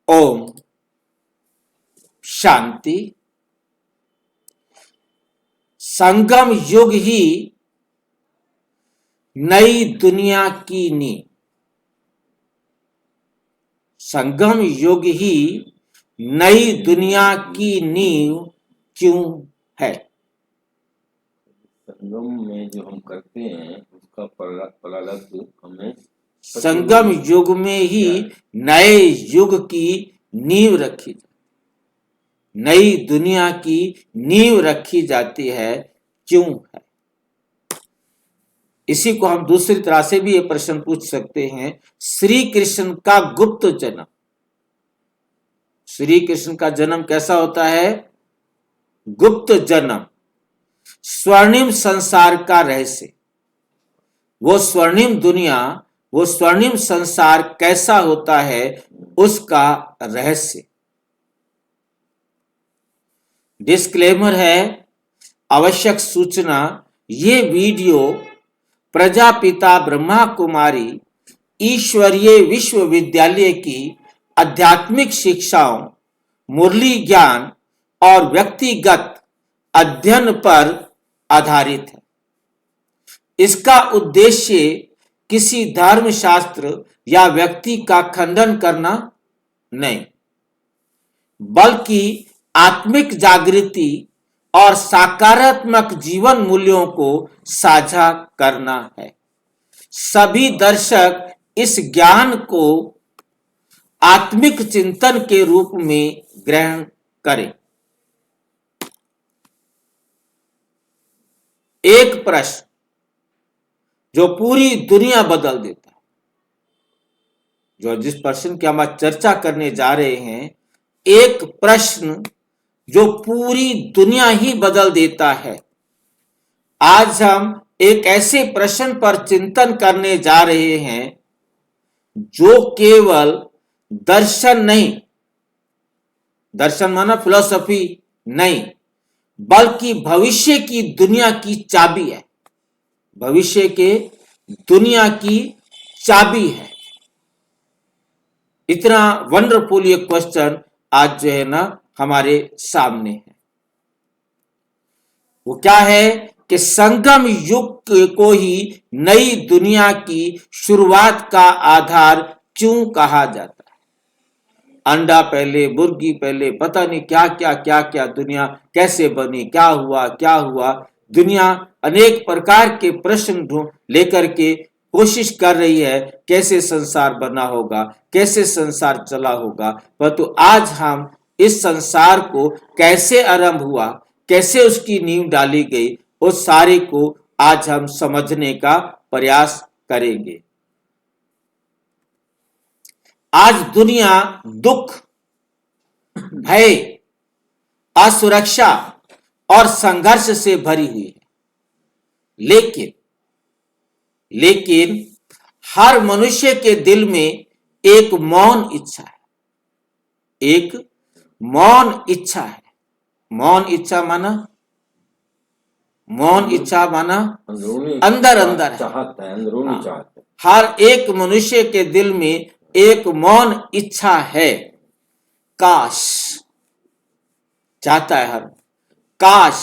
ओम शांति। संगम युग ही नई दुनिया की नींव। संगम युग ही नई दुनिया की नींव क्यों है? संगम में जो हम करते हैं उसका प्रलब्ध हमें संगम युग में ही नए युग की नींव रखी जाती, नई दुनिया की नींव रखी जाती है, क्यों है? इसी को हम दूसरी तरह से भी ये प्रश्न पूछ सकते हैं। श्री कृष्ण का गुप्त जन्म। श्री कृष्ण का जन्म कैसा होता है? गुप्त जन्म। स्वर्णिम संसार का रहस्य, वो स्वर्णिम दुनिया, वो स्वर्णिम संसार कैसा होता है, उसका रहस्य। डिस्क्लेमर है, आवश्यक सूचना, ये वीडियो प्रजापिता ब्रह्मा कुमारी ईश्वरीय विश्वविद्यालय की आध्यात्मिक शिक्षाओं, मुरली ज्ञान और व्यक्तिगत अध्ययन पर आधारित है। इसका उद्देश्य किसी धर्म शास्त्र या व्यक्ति का खंडन करना नहीं, बल्कि आत्मिक जागृति और सकारात्मक जीवन मूल्यों को साझा करना है। सभी दर्शक इस ज्ञान को आत्मिक चिंतन के रूप में ग्रहण करें। एक प्रश्न जो पूरी दुनिया बदल देता है, जो जिस प्रश्न की हम आज चर्चा करने जा रहे हैं, एक प्रश्न जो पूरी दुनिया ही बदल देता है। आज हम एक ऐसे प्रश्न पर चिंतन करने जा रहे हैं जो केवल दर्शन नहीं, दर्शन माना फिलॉसफी नहीं, बल्कि भविष्य की दुनिया की चाबी है। भविष्य के दुनिया की चाबी है। इतना वंडरफुल ये क्वेश्चन आज जो है ना हमारे सामने है। वो क्या है कि संगम युग को ही नई दुनिया की शुरुआत का आधार क्यों कहा जाता है? अंडा पहले, मुर्गी पहले, पता नहीं क्या क्या क्या क्या, दुनिया कैसे बनी, क्या हुआ। दुनिया अनेक प्रकार के प्रश्न लेकर के कोशिश कर रही है कैसे संसार बना होगा, कैसे संसार चला होगा। परंतु आज हम इस संसार को कैसे आरंभ हुआ, कैसे उसकी नींव डाली गई, उस सारे को आज हम समझने का प्रयास करेंगे। आज दुनिया दुख, भय, असुरक्षा और संघर्ष से भरी हुई है। लेकिन हर मनुष्य के दिल में एक मौन इच्छा है। एक मौन इच्छा है। मौन इच्छा माना अंदर अंदर चाहता है, अंदरूनी चाहता है। हर एक मनुष्य के दिल में एक मौन इच्छा है। काश चाहता है हर, काश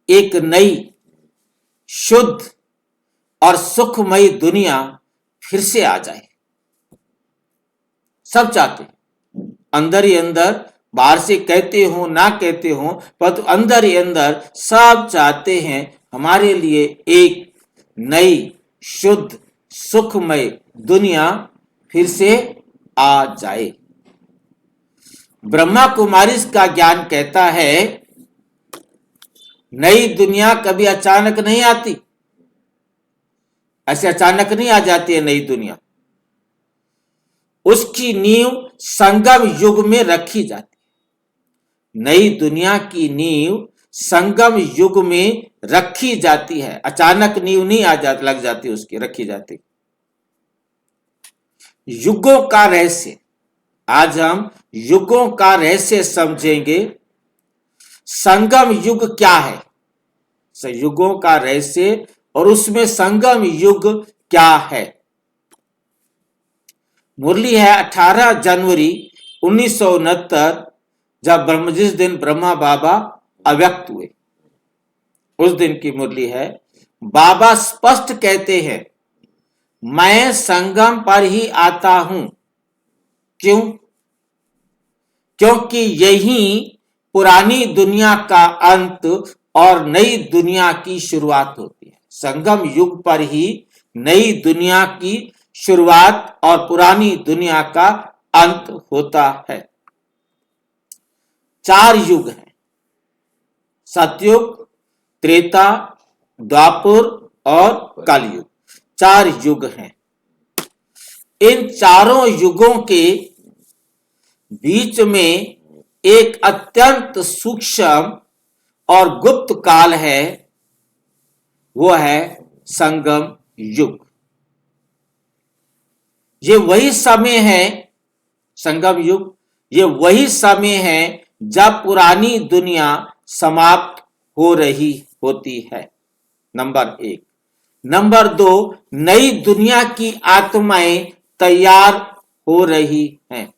एक नई शुद्ध और सुखमयी दुनिया फिर से आ जाए। सब चाहते हैं, अंदर ही अंदर, बाहर से कहते हो ना कहते हो, परंतु अंदर ही अंदर सब चाहते हैं हमारे लिए एक नई शुद्ध सुखमय दुनिया फिर से आ जाए। ब्रह्मा कुमारी का ज्ञान कहता है नई दुनिया कभी अचानक नहीं आती। ऐसे अचानक नहीं आ जाती है नई दुनिया। उसकी नींव संगम युग में रखी जाती है। नई दुनिया की नींव संगम युग में रखी जाती है। अचानक नींव नहीं लग जाती, उसकी रखी जाती। युगों का रहस्य, आज हम युगों का रहस्य समझेंगे। संगम युग क्या है, युगों का रहस्य, और उसमें संगम युग क्या है। मुरली है 18 जनवरी 1969 जिस दिन ब्रह्मा बाबा अव्यक्त हुए, उस दिन की मुरली है। बाबा स्पष्ट कहते हैं, मैं संगम पर ही आता हूं। क्यों? क्योंकि यही पुरानी दुनिया का अंत और नई दुनिया की शुरुआत होती है। संगम युग पर ही नई दुनिया की शुरुआत और पुरानी दुनिया का अंत होता है। 4 युग हैं, सतयुग, त्रेता, द्वापर और कलयुग। 4 युग हैं। इन चारों युगों के बीच में एक अत्यंत सूक्ष्म और गुप्त काल है, वो है संगम युग। ये वही समय है, संगम युग, ये वही समय है जब पुरानी दुनिया समाप्त हो रही होती है, नंबर 1। नंबर 2, नई दुनिया की आत्माएं तैयार हो रही हैं।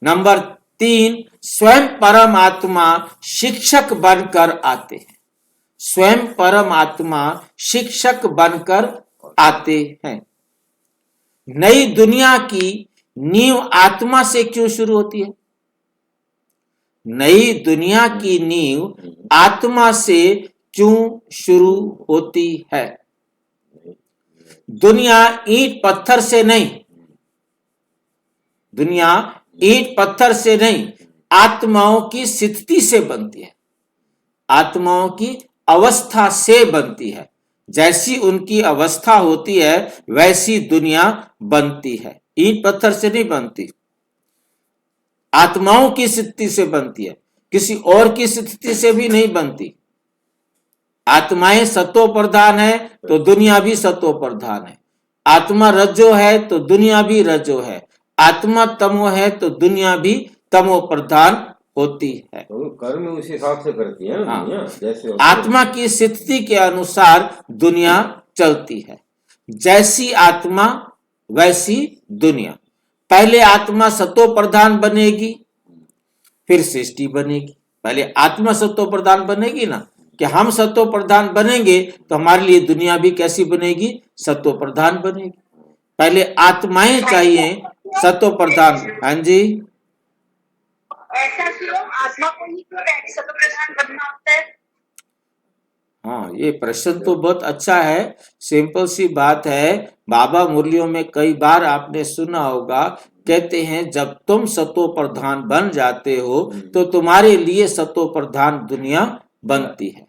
नंबर 3, स्वयं परमात्मा शिक्षक बनकर आते हैं। स्वयं परमात्मा शिक्षक बनकर आते हैं। नई दुनिया की नींव आत्मा से क्यों शुरू होती है? नई दुनिया की नींव आत्मा से क्यों शुरू होती है? दुनिया ईंट पत्थर से नहीं, दुनिया ईंट पत्थर से नहीं, आत्माओं की स्थिति से बनती है, आत्माओं की अवस्था से बनती है। जैसी उनकी अवस्था होती है वैसी दुनिया बनती है, ईंट पत्थर से नहीं बनती। आत्माओं की स्थिति से बनती है, किसी और की स्थिति से भी नहीं बनती। आत्माएं सतो प्रधान है तो दुनिया भी सतो प्रधान है। आत्मा रजो है तो दुनिया भी रजो है। आत्मा तमो है तो दुनिया भी तमो प्रधान होती है। तो कर्म उस हिसाब से करती है ना दुनिया, जैसे आत्मा की स्थिति के अनुसार दुनिया चलती है। जैसी आत्मा वैसी दुनिया। पहले आत्मा सतो प्रधान बनेगी, फिर सृष्टि बनेगी। पहले आत्मा सतो प्रधान बनेगी ना, कि हम सतो प्रधान बनेंगे तो हमारे लिए दुनिया भी कैसी बनेगी? सतो प्रधान बनेगी। पहले आत्माएं चाहिए सतो प्रधान। हाँ जी, ऐसा क्यों? आत्मा को ही क्यों सतो प्रधान बनना होता है? हाँ, ये प्रश्न तो बहुत अच्छा है। सिंपल सी बात है, बाबा मुरलियों में कई बार आपने सुना होगा, कहते हैं जब तुम सतो प्रधान बन जाते हो तो तुम्हारे लिए सतो प्रधान दुनिया बनती है।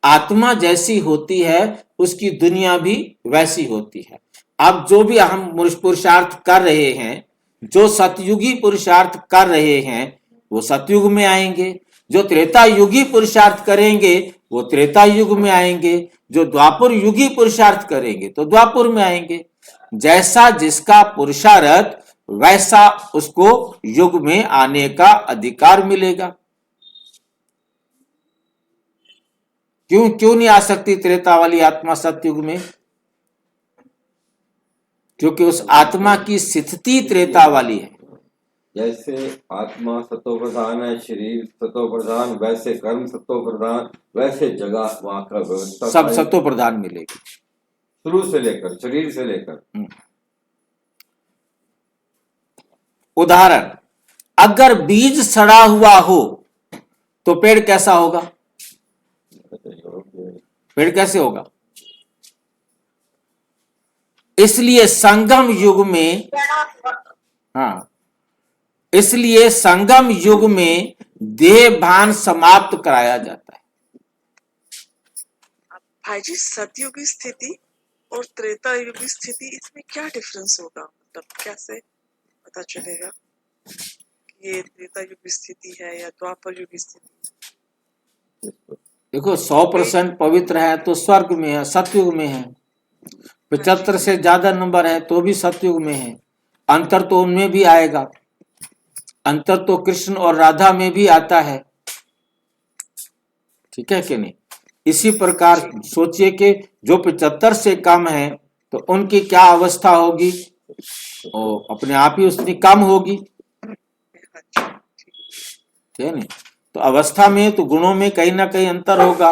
आत्मा जैसी होती है उसकी दुनिया भी वैसी होती है। अब जो भी हम पुरुषार्थ कर रहे हैं, जो सतयुगी पुरुषार्थ कर रहे हैं वो सतयुग में आएंगे, जो त्रेता युगी पुरुषार्थ करेंगे वो त्रेता युग में आएंगे, जो द्वापर युगी पुरुषार्थ करेंगे तो द्वापर में आएंगे। जैसा जिसका पुरुषार्थ वैसा उसको युग में आने का अधिकार मिलेगा। क्यों नहीं आ सकती त्रेता वाली आत्मा सतयुग में? क्योंकि उस आत्मा की स्थिति त्रेता वाली है। जैसे आत्मा सतो प्रधान है, शरीर सतो प्रधान, वैसे कर्म सतो प्रधान, वैसे जगह वहां का व्यवस्था सब सतो प्रधान मिलेगी, शुरू से लेकर, शरीर से लेकर। उदाहरण, अगर बीज सड़ा हुआ हो तो पेड़ कैसा होगा? पेड़ कैसे होगा? इसलिए संगम युग में, हाँ, इसलिए संगम युग में देह भान समाप्त कराया जाता है। भाई जी, सतयुग की स्थिति और त्रेता युग की स्थिति, इसमें क्या डिफरेंस होगा? मतलब कैसे पता चलेगा कि ये त्रेता युग की स्थिति है या द्वापर युग की स्थिति? देखो, 100% पवित्र है तो स्वर्ग में है, सतयुग में है। 75 से ज्यादा नंबर है तो भी सतयुग में है। अंतर तो उनमें भी आएगा, अंतर तो कृष्ण और राधा में भी आता है। ठीक है कि नहीं? इसी प्रकार सोचिए कि जो 75 से कम है तो उनकी क्या अवस्था होगी? और अपने आप ही उसकी कम होगी, हाँ जी, ठीक है नहीं। तो अवस्था में तो गुणों में कहीं ना कहीं अंतर होगा,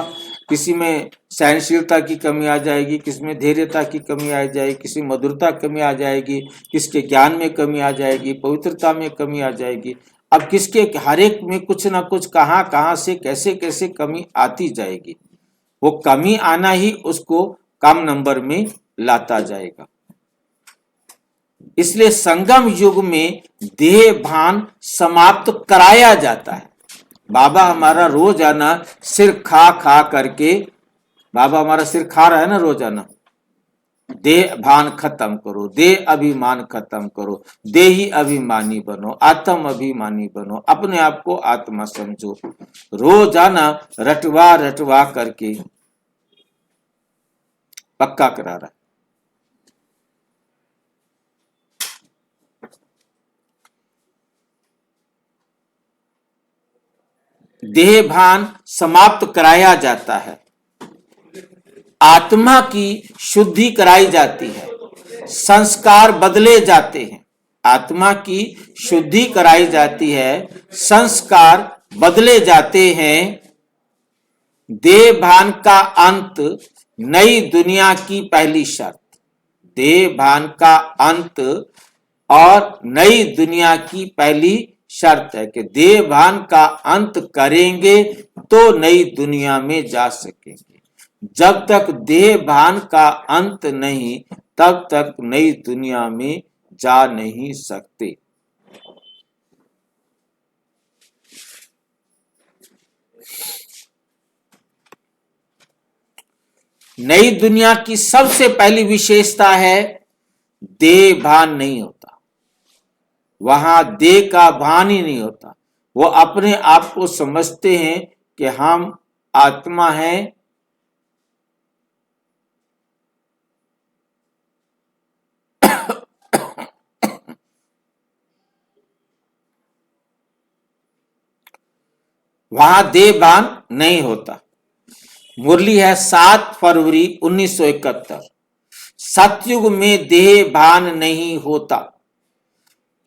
किसी में सहनशीलता की कमी आ जाएगी, किसी में धैर्यता की कमी आ जाएगी, किसी में मधुरता की कमी आ जाएगी, किसके ज्ञान में कमी आ जाएगी, पवित्रता में कमी आ जाएगी। अब किसके हर एक में कुछ ना कुछ कहाँ कहाँ से कैसे कैसे कमी आती जाएगी, वो कमी आना ही उसको कम नंबर में लाता जाएगा। इसलिए संगम युग में देह भान समाप्त कराया जाता है। बाबा हमारा रोजाना सिर खा खा करके, बाबा हमारा सिर खा रहा है ना रोजाना, देह भान खत्म करो, देह अभिमान खत्म करो, देही अभिमानी बनो, आत्म अभिमानी बनो, अपने आप को आत्मा समझो, रोजाना रटवा रटवा करके पक्का करा रहा है। देह भान समाप्त कराया जाता है, आत्मा की शुद्धि कराई जाती है, संस्कार बदले जाते हैं, आत्मा की शुद्धि कराई जाती है, संस्कार बदले जाते हैं। देह भान का अंत नई दुनिया की पहली शर्त, देह भान का अंत और नई दुनिया की पहली शर्त है कि देह भान का अंत करेंगे तो नई दुनिया में जा सकेंगे। जब तक देह भान का अंत नहीं, तब तक नई दुनिया में जा नहीं सकते। नई दुनिया की सबसे पहली विशेषता है देह भान नहीं होता, वहां देह का भान ही नहीं होता। वो अपने आप को समझते हैं कि हम आत्मा हैं, वहां देह भान नहीं होता। मुरली है 7 फरवरी 1971। सतयुग में देह भान नहीं होता,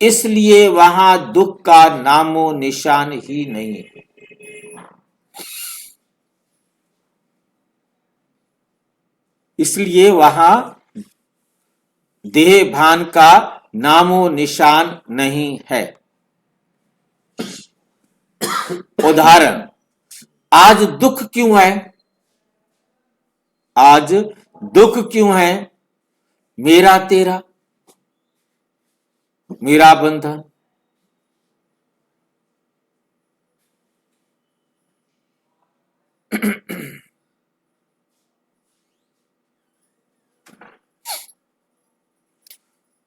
इसलिए वहां दुख का नामो निशान ही नहीं है। इसलिए वहां देह भान का नामो निशान नहीं है। उदाहरण, आज दुख क्यों है? आज दुख क्यों है? मेरा तेरा, मेरा बंधन,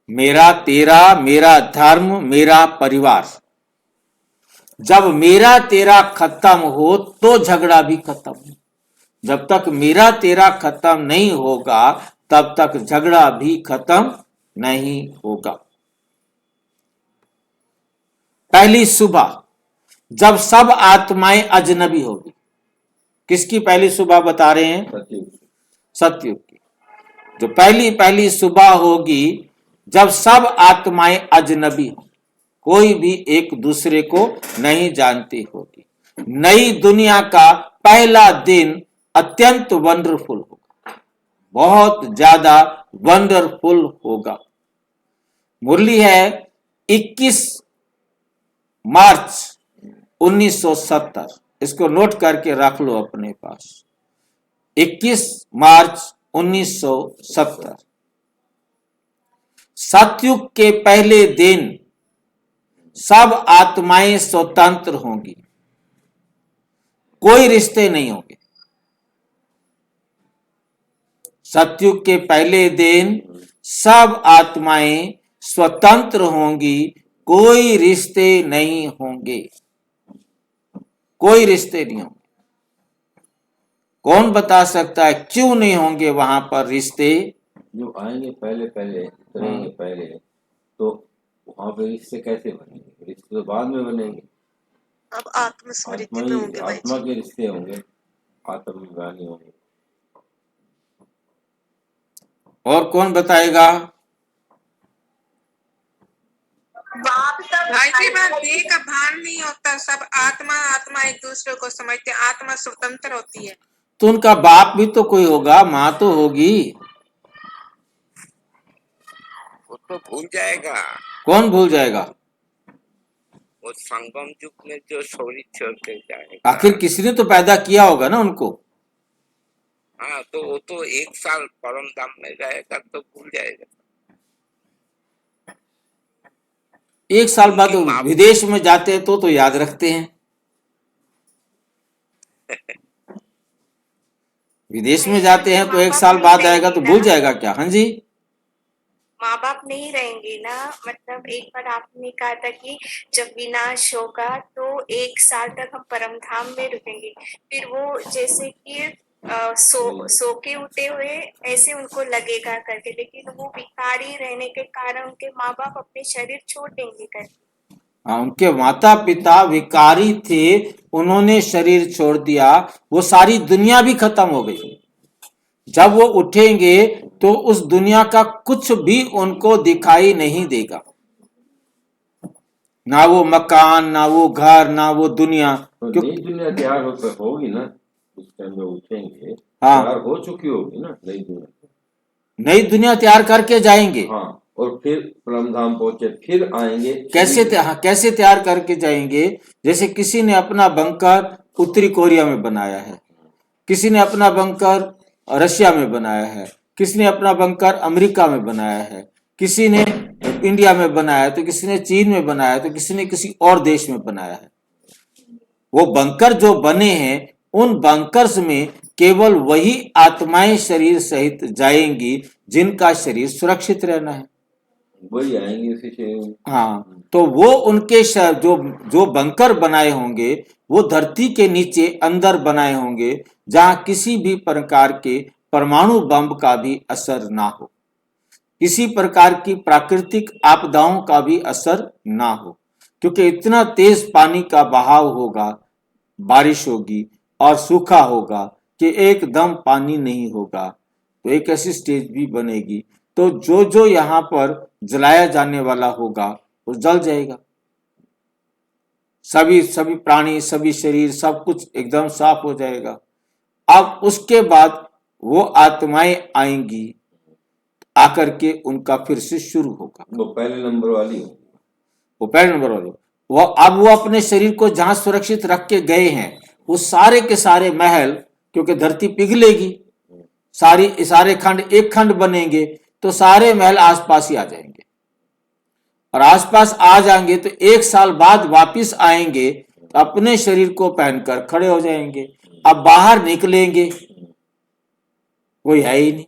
मेरा तेरा, मेरा धर्म, मेरा परिवार। जब मेरा तेरा खत्म हो तो झगड़ा भी खत्म हो। जब तक मेरा तेरा खत्म नहीं होगा, तब तक झगड़ा भी खत्म नहीं होगा। पहली सुबह जब सब आत्माएं अजनबी होगी, किसकी पहली सुबह बता रहे हैं? सतयुग की। जो पहली सुबह होगी जब सब आत्माएं अजनबी हो, कोई भी एक दूसरे को नहीं जानती होगी। नई दुनिया का पहला दिन अत्यंत वंडरफुल होगा, बहुत ज्यादा वंडरफुल होगा। मुरली है 21 मार्च 1970। इसको नोट करके रख लो अपने पास। 21 मार्च 1970। सतयुग के पहले दिन सब आत्माएं स्वतंत्र होंगी, कोई रिश्ते नहीं होंगे। सतयुग के पहले दिन सब आत्माएं स्वतंत्र होंगी, कोई रिश्ते नहीं होंगे, कोई रिश्ते नहीं होंगे। कौन बता सकता है क्यों नहीं होंगे वहां पर रिश्ते? जो आएंगे पहले पहले उतरेंगे पहले, तो वहां पे रिश्ते कैसे बनेंगे? रिश्ते तो बाद में बनेंगे। अब आत्मस्मृति में होंगे भाई आत्मा जी। के रिश्ते होंगे, आत्मज्ञानी होंगे। और कौन बताएगा? बाप सब भाई जी बात देह का भान नहीं होता, सब आत्मा आत्मा एक दूसरे को समझते, आत्मा स्वतंत्र होती है। तो उनका बाप भी तो कोई होगा, माँ तो होगी। वो तो भूल जाएगा। कौन भूल जाएगा? वो संगम युग में जो शरीर छोड़ के जाएगा। आखिर किसी ने तो पैदा किया होगा ना उनको। हाँ, तो वो तो 1 साल परम धाम में रहेगा तो भूल जाएगा। 1 साल बाद उनकी माँ विदेश में जाते हैं तो याद रखते हैं। विदेश में जाते हैं तो 1 साल बाद आएगा तो भूल जाएगा क्या? हाँ जी, माँ बाप नहीं रहेंगे ना। मतलब एक बार आपने कहा था कि जब विनाश होगा तो 1 साल तक हम परम धाम में रुकेंगे। फिर वो जैसे कि सो के उठे हुए ऐसे उनको लगेगा करके, लेकिन वो भिखारी रहने के कारण उनके माँ बाप अपने शरीर छोड़ देंगे करके। हाँ, उनके माता पिता भिखारी थे, उन्होंने शरीर छोड़ दिया, वो सारी दुनिया भी खत्म हो गई। जब वो उठेंगे तो उस दुनिया का कुछ भी उनको दिखाई नहीं देगा, ना वो मकान, ना वो घर, ना वो दुनिया। तो क्यों? नई दुनिया तैयार होगी ना, उस टाइम में उठेंगे। हाँ। तैयार हो चुकी होगी ना नई दुनिया। नई दुनिया तैयार करके जाएंगे। हाँ, और फिर परमधाम पहुंचे, फिर आएंगे। कैसे तैयार करके जाएंगे? जैसे किसी ने अपना बंकर उत्तरी कोरिया में बनाया है, किसी ने अपना बंकर रशिया में बनाया है, किसी ने अपना बंकर अमेरिका में बनाया है, किसी ने इंडिया में बनाया, तो किसी ने चीन में बनाया, तो किसी ने किसी और देश में बनाया है। वो बंकर जो बने हैं, उन बंकर्स में केवल वही आत्माएं शरीर सहित जाएंगी जिनका शरीर सुरक्षित रहना है। वही आएंगे उसी शरीर। हाँ, तो वो उनके जो बंकर बनाए होंगे वो धरती के नीचे अंदर बनाए होंगे, जहां किसी भी प्रकार के परमाणु बम का भी असर ना हो, किसी प्रकार की प्राकृतिक आपदाओं का भी असर ना हो, क्योंकि इतना तेज पानी का बहाव होगा, बारिश होगी और सूखा होगा कि एकदम पानी नहीं होगा। तो एक ऐसी स्टेज भी बनेगी, तो जो जो यहाँ पर जलाया जाने वाला होगा वो जल जाएगा। सभी सभी प्राणी, सभी शरीर, सब कुछ एकदम साफ हो जाएगा। अब उसके बाद वो आत्माएं आएंगी, आकर के उनका फिर से शुरू होगा। वो पहले नंबर वाली होगी। वो पहले नंबर वाले वो अब वो अपने शरीर को जहां सुरक्षित रख के गए हैं, वो सारे के सारे महल, क्योंकि धरती पिघलेगी, सारे खंड एक खंड बनेंगे, तो सारे महल आसपास ही आ जाएंगे। और आसपास आ जाएंगे तो 1 साल बाद वापिस आएंगे तो अपने शरीर को पहनकर खड़े हो जाएंगे। अब बाहर निकलेंगे, कोई है ही नहीं,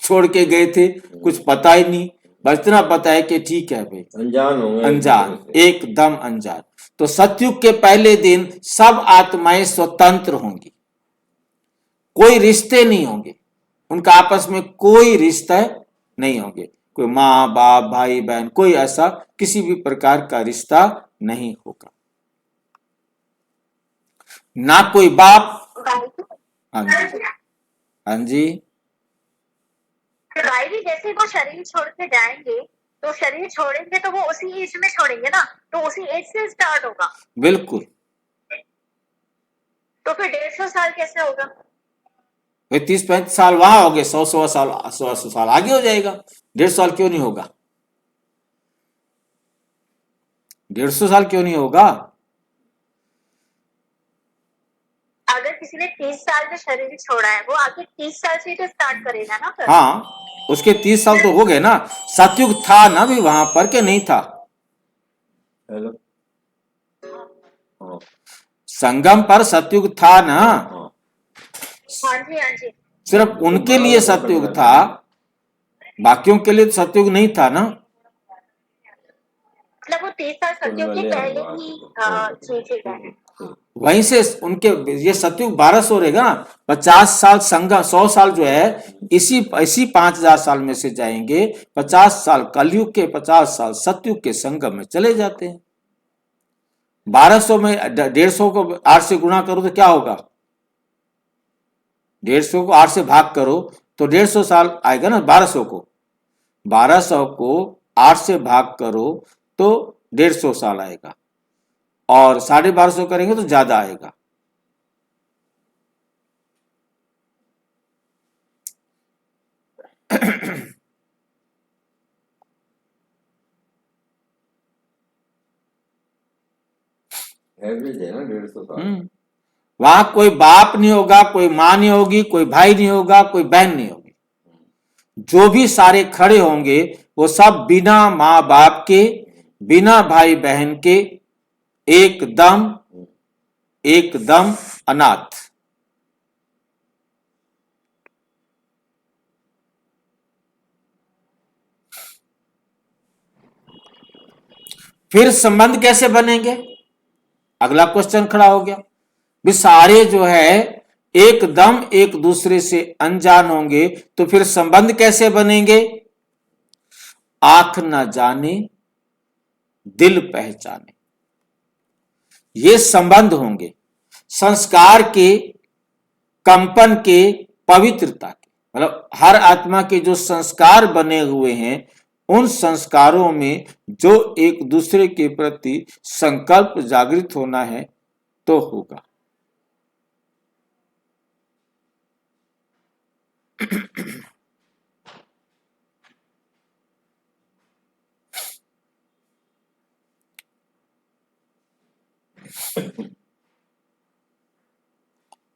छोड़ के गए थे, कुछ पता ही नहीं, बस इतना पता है कि ठीक है भाई, अनजान होंगे, अनजान, एकदम अनजान। तो सतयुग के पहले दिन सब आत्माएं स्वतंत्र होंगी, कोई रिश्ते नहीं होंगे, उनका आपस में कोई रिश्ता नहीं होंगे, कोई माँ बाप भाई बहन, कोई ऐसा किसी भी प्रकार का रिश्ता नहीं होगा, ना कोई बाप। हाँ जी, हाँ जी। भाई भी जैसे वो शरीर छोड़ के जाएंगे तो शरीर छोड़ेंगे तो वो उसी एज में छोड़ेंगे ना, तो उसी एज से स्टार्ट होगा। बिल्कुल। तो फिर 150 साल कैसे होगा? 30-35 साल वहां हो गए, 100 साल आगे हो जाएगा। 150 साल क्यों नहीं होगा? 150 साल क्यों नहीं होगा? अगर किसी ने 30 साल में शरीर छोड़ा है, वो आगे 30 साल से तो स्टार्ट करेगा ना फिर। हाँ, उसके 30 साल तो हो गए ना। सतयुग था ना भी वहां पर, के नहीं था? हेलो, हाँ संगम पर सतयुग था ना। हाँ, हाँ जी, हाँ जी। सिर्फ उनके लिए सतयुग था, बाकियों के लिए तो सतयुग नहीं था ना। मतलब वो 30 साल सतयुग के पहले ही चीजें हैं। वहीं से उनके ये सतयुग 1200 रहेगा ना, 50 साल संगम, 100 साल जो है इसी 5000 साल में से जाएंगे। 50 साल कलयुग के, 50 साल सतयुग के संगम में चले जाते हैं। 1200 में 150 को 8 से गुणा करो तो क्या होगा? 150 को 8 से भाग करो तो 150 साल आएगा ना। 1200 को 8 से भाग करो तो 150 साल आएगा, और 1250 करेंगे तो ज्यादा आएगा। एवरेज है ना 150 साल। वहां कोई बाप नहीं होगा, कोई मां नहीं होगी, कोई भाई नहीं होगा, कोई बहन नहीं होगी। जो भी सारे खड़े होंगे वो सब बिना मां बाप के, बिना भाई बहन के, एकदम एकदम अनाथ। फिर संबंध कैसे बनेंगे? अगला क्वेश्चन खड़ा हो गया। भी सारे जो है एकदम एक दूसरे से अनजान होंगे तो फिर संबंध कैसे बनेंगे? आंख न जाने दिल पहचाने, ये संबंध होंगे। संस्कार के, कंपन के, पवित्रता के, मतलब हर आत्मा के जो संस्कार बने हुए हैं उन संस्कारों में जो एक दूसरे के प्रति संकल्प जागृत होना है तो होगा।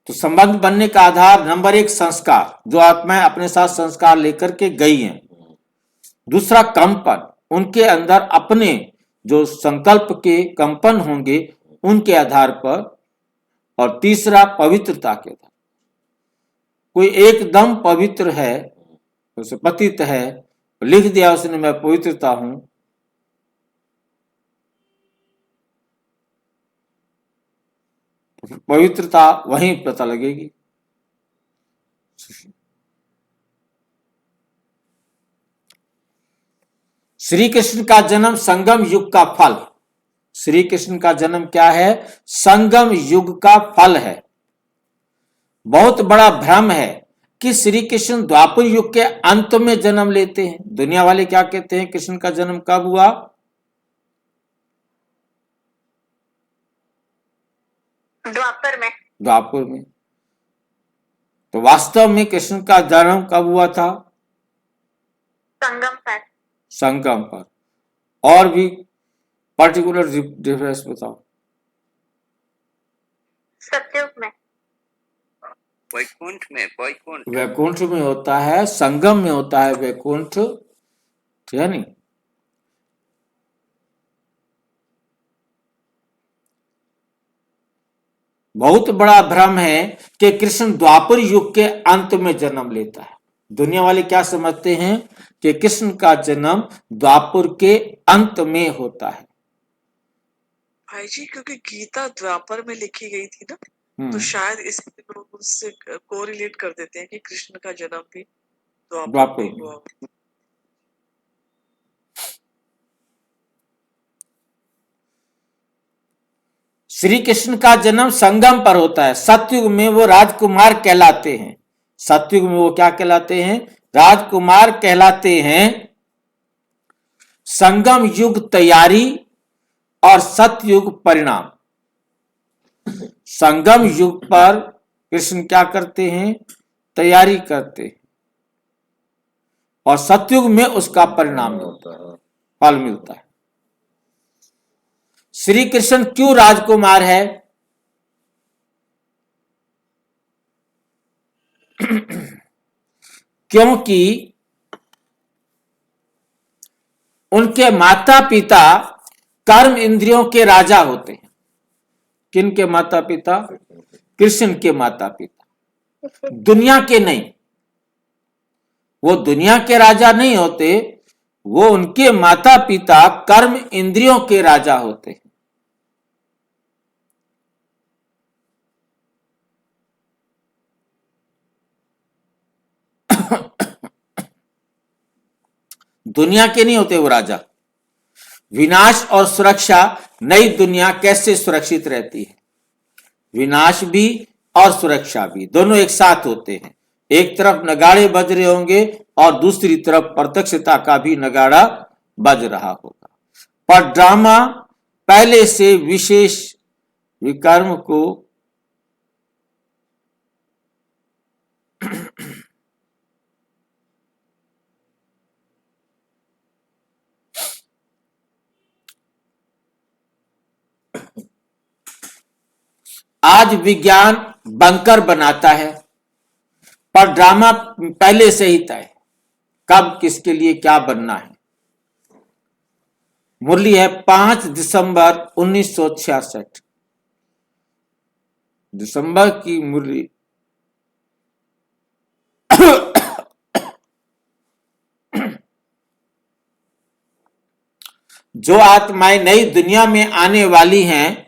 तो संबंध बनने का आधार नंबर 1 संस्कार, जो आत्माएं अपने साथ संस्कार लेकर के गई हैं। दूसरा कंपन, उनके अंदर अपने जो संकल्प के कंपन होंगे उनके आधार पर। और तीसरा पवित्रता के आधार। कोई एकदम पवित्र है, उसे पतित है, लिख दिया उसने मैं पवित्रता हूं, पवित्रता वहीं पता लगेगी। श्री कृष्ण का जन्म संगम युग का फल। श्री कृष्ण का जन्म क्या है? संगम युग का फल है। बहुत बड़ा भ्रम है कि श्री कृष्ण द्वापर युग के अंत में जन्म लेते हैं। दुनिया वाले क्या कहते हैं कृष्ण का जन्म कब हुआ? द्वापर में। तो वास्तव में कृष्ण का जन्म कब हुआ था? संगम पर। और भी पर्टिकुलर डिफरेंस बताओ। सत्युग में। वैकुंठ में, वैकुंठ में होता है, संगम में होता है वैकुंठ, ठीक है नहीं? बहुत बड़ा भ्रम है कि कृष्ण द्वापर युग के अंत में जन्म लेता है। दुनिया वाले क्या समझते हैं कि कृष्ण का जन्म द्वापर के अंत में होता है। भाई जी, क्योंकि गीता द्वापर में लिखी गई थी ना, तो शायद इसलिए लोग उससे कोरिलेट कर देते हैं कि कृष्ण का जन्म भी द्वापर में हुआ। श्री कृष्ण का जन्म संगम पर होता है। सतयुग में वो राजकुमार कहलाते हैं। सतयुग में वो क्या कहलाते हैं? राजकुमार कहलाते हैं। संगम युग तैयारी और सतयुग परिणाम। संगम युग पर कृष्ण क्या करते हैं? तैयारी करते हैं, और सतयुग में उसका परिणाम होता है, फल मिलता है। श्री कृष्ण क्यों राजकुमार है? क्योंकि उनके माता पिता कर्म इंद्रियों के राजा होते हैं। किनके माता पिता? कृष्ण के माता पिता, दुनिया के नहीं। वो दुनिया के राजा नहीं होते, वो उनके माता पिता कर्म इंद्रियों के राजा होते हैं। दुनिया के नहीं होते वो राजा। विनाश और सुरक्षा, नई दुनिया कैसे सुरक्षित रहती है? विनाश भी और सुरक्षा भी दोनों एक साथ होते हैं। एक तरफ नगाड़े बज रहे होंगे और दूसरी तरफ प्रत्यक्षता का भी नगाड़ा बज रहा होगा। पर ड्रामा पहले से विशेष विकर्म को आज विज्ञान बंकर बनाता है, पर ड्रामा पहले से ही तय कब किसके लिए क्या बनना है। मुरली है 5 दिसंबर 1966, दिसंबर की मुरली। जो आत्माएं नई दुनिया में आने वाली हैं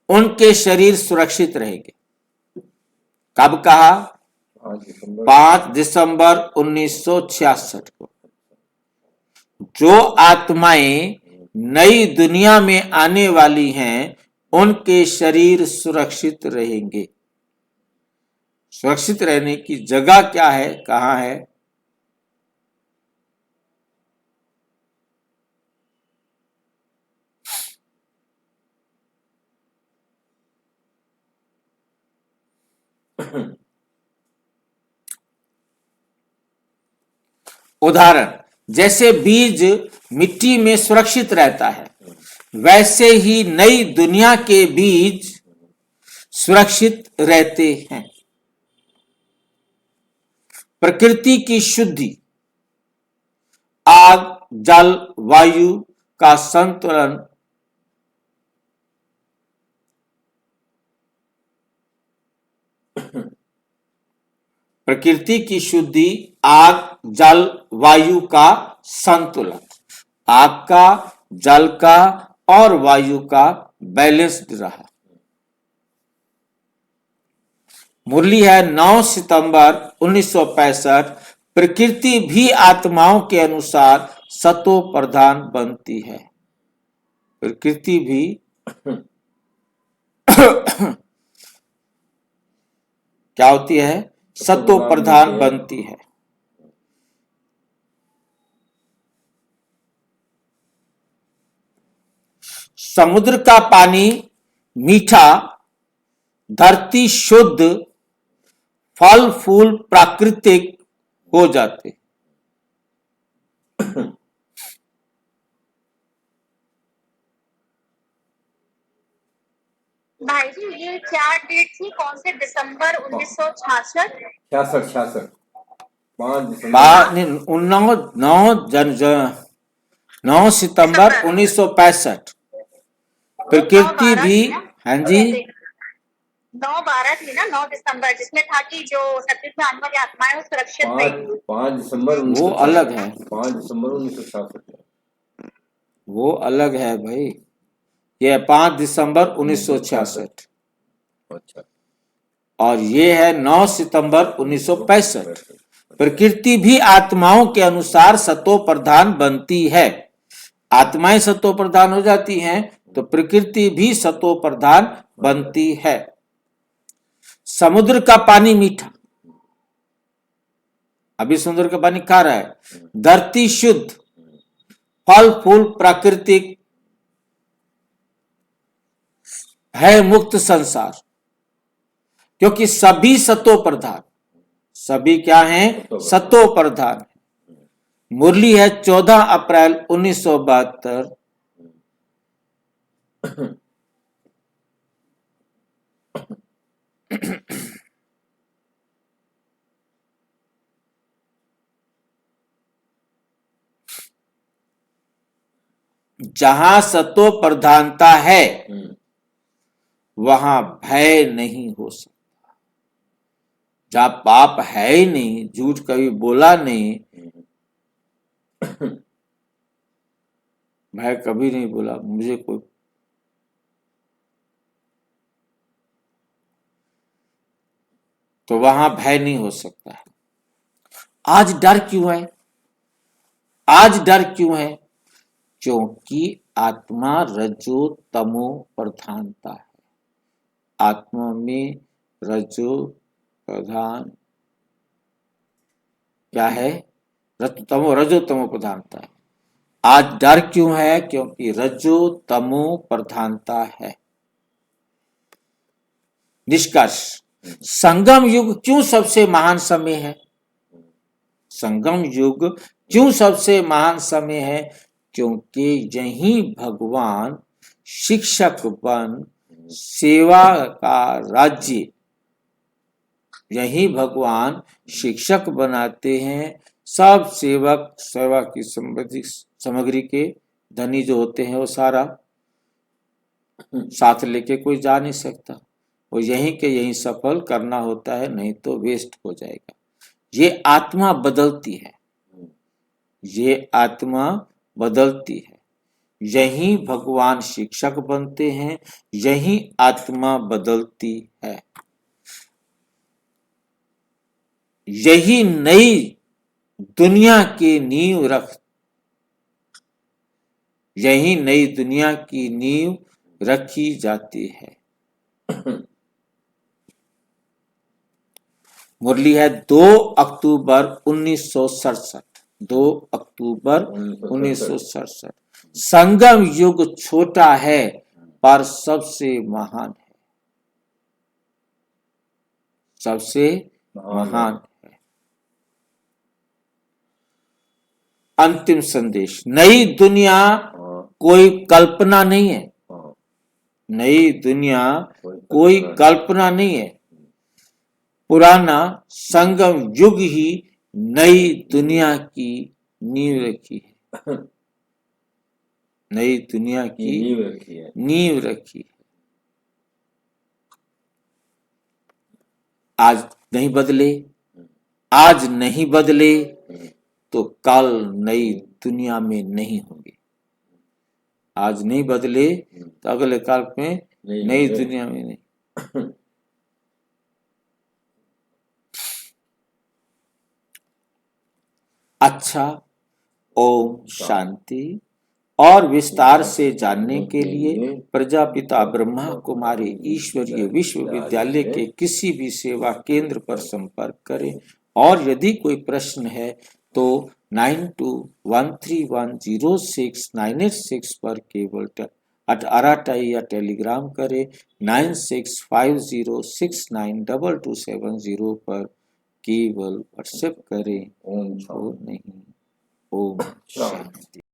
उनके शरीर सुरक्षित रहेंगे। कब कहा? 5 दिसंबर 1966 को। जो आत्माएं नई दुनिया में आने वाली हैं उनके शरीर सुरक्षित रहेंगे। सुरक्षित रहने की जगह क्या है, कहां है? उदाहरण, जैसे बीज मिट्टी में सुरक्षित रहता है, वैसे ही नई दुनिया के बीज सुरक्षित रहते हैं। प्रकृति की शुद्धि, आग, जल, वायु का संतुलन प्रकृति की शुद्धि, आग, जल, वायु का संतुलन, आग का, जल का और वायु का बैलेंस्ड रहा। मुरली है 9 सितंबर 1965। प्रकृति भी आत्माओं के अनुसार सतो प्रधान बनती है। प्रकृति भी क्या होती है? सतो प्रधान बनती है। समुद्र का पानी मीठा, धरती शुद्ध, फल फूल प्राकृतिक हो जाते। भाई जी ये क्या डेट थी, कौन से दिसंबर 1966? 66 5 दिसंबर 9 सितंबर 1965। प्रकृति भी, हाँ जी, 9/12 थी ना, 9 दिसंबर, जिसमें था कि जो सतयुग में आने वाली आत्माएं वो सुरक्षित रहेंगी। 5 दिसंबर वो अलग है, 5 दिसंबर 1966। वो अलग है भाई। ये 5 दिसंबर 1966 अच्छा, और ये है 9 सितंबर 1965। प्रकृति भी आत्माओं के अनुसार सतो प्रधान बनती है। आत्माएं सतो प्रधान हो जाती हैं तो प्रकृति भी सतो प्रधान बनती है। समुद्र का पानी मीठा, अभी समुद्र का पानी खा रहा है। धरती शुद्ध, फल फूल प्राकृतिक, है मुक्त संसार, क्योंकि सभी सतो प्रधान, सभी क्या हैं? सतो प्रधान। मुरली है 14 अप्रैल 1972। जहां सतो प्रधानता है वहां भय नहीं हो सकता। जहां पाप है ही नहीं, झूठ कभी बोला नहीं, मैं कभी नहीं बोला मुझे कोई, तो वहां भय नहीं हो सकता है। आज डर क्यों है? आज डर क्यों है? क्योंकि आत्मा रजो तमो प्रधानता है। आत्मा में रजो प्रधान क्या है? रजो तमो प्रधानता है। आज डर क्यों है? क्योंकि रजो तमो प्रधानता है। निष्कर्ष, संगम युग क्यों सबसे महान समय है? संगम युग क्यों सबसे महान समय है? क्योंकि यही भगवान शिक्षक बन सेवा का राज्य, यही भगवान शिक्षक बनाते हैं। सब सेवक सेवा की सामग्री के धनी जो होते हैं वो सारा साथ लेके कोई जा नहीं सकता, वो यहीं के यहीं सफल करना होता है, नहीं तो वेस्ट हो जाएगा। ये आत्मा बदलती है, ये आत्मा बदलती है। यही भगवान शिक्षक बनते हैं, यही आत्मा बदलती है। यही नई दुनिया की नींव यही नई दुनिया की नींव रखी जाती है। मुरली है 2 अक्टूबर 1967। 2 अक्टूबर 1967। संगम युग छोटा है पर सबसे महान है, सबसे महान है। अंतिम संदेश, नई दुनिया कोई कल्पना नहीं है, नई दुनिया कोई कल्पना नहीं है। पुराना संगम युग ही नई दुनिया की नींव रखी है, नई दुनिया की नींव रखी है। आज नहीं बदले, आज नहीं बदले तो कल नई दुनिया में नहीं होंगे। आज नहीं बदले तो अगले काल में नई दुनिया में नहीं। अच्छा, ओम शांति। और विस्तार से जानने के लिए प्रजापिता ब्रह्मा कुमारी ईश्वरीय विश्वविद्यालय के किसी भी सेवा केंद्र पर संपर्क करें। और यदि कोई प्रश्न है तो 9213106986 पर केवल अराटाई या टेलीग्राम करें। 9650692270 पर केवल व्हाट्सएप करें। ओम नहीं, ओम शांति।